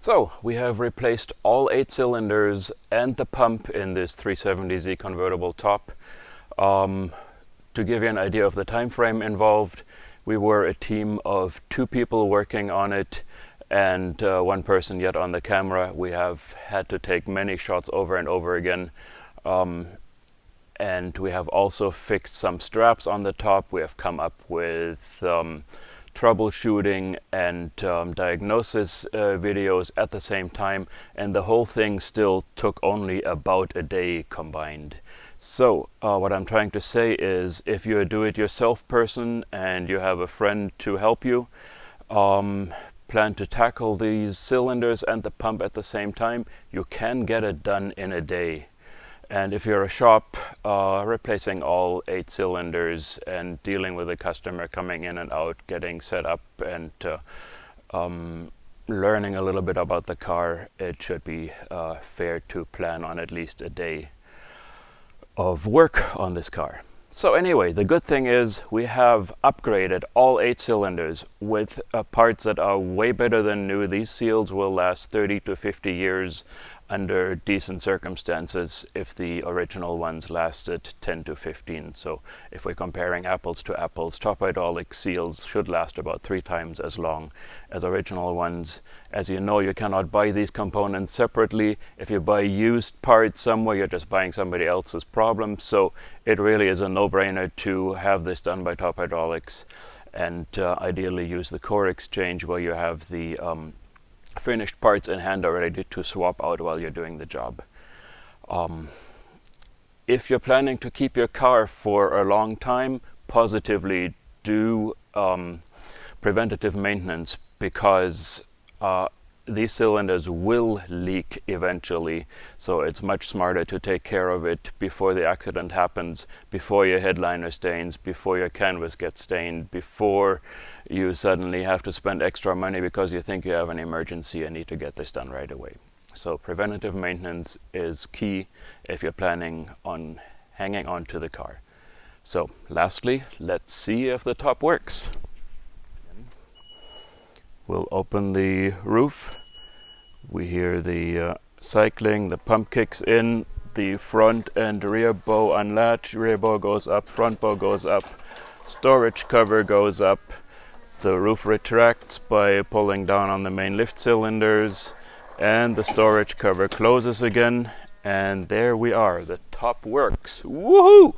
So we have replaced all 8 cylinders and the pump in this 370Z convertible top. To give you an idea of the time frame involved, we were a team of 2 people working on it and 1 person yet on the camera. We have had to take many shots over and over again. And we have also fixed some straps on the top. We have come up with troubleshooting and diagnosis videos at the same time, and the whole thing still took only about a day combined. So what I'm trying to say is, if you're a do-it-yourself person and you have a friend to help you, plan to tackle these cylinders and the pump at the same time, you can get it done in a day. And if you're a shop, replacing all 8 cylinders and dealing with a customer coming in and out, getting set up and learning a little bit about the car, it should be fair to plan on at least a day of work on this car. So anyway, the good thing is we have upgraded all 8 cylinders with parts that are way better than new. These seals will last 30 to 50 years under decent circumstances if the original ones lasted 10 to 15. So if we're comparing apples to apples, top hydraulic seals should last about 3 times as long as original ones. As you know, you cannot buy these components separately. If you buy used parts somewhere, you're just buying somebody else's problem. So it really is a no-brainer to have this done by Top Hydraulics, and ideally use the core exchange where you have the finished parts in hand already to swap out while you're doing the job. If you're planning to keep your car for a long time, positively do preventative maintenance, because these cylinders will leak eventually. So it's much smarter to take care of it before the accident happens, before your headliner stains, before your canvas gets stained, before you suddenly have to spend extra money because you think you have an emergency and need to get this done right away. So preventative maintenance is key if you're planning on hanging on to the car. So lastly, let's see if the top works. We'll open the roof. We hear the cycling, the pump kicks in, the front and rear bow unlatch, rear bow goes up, front bow goes up, storage cover goes up, the roof retracts by pulling down on the main lift cylinders, and the storage cover closes again, and there we are, the top works. Woohoo!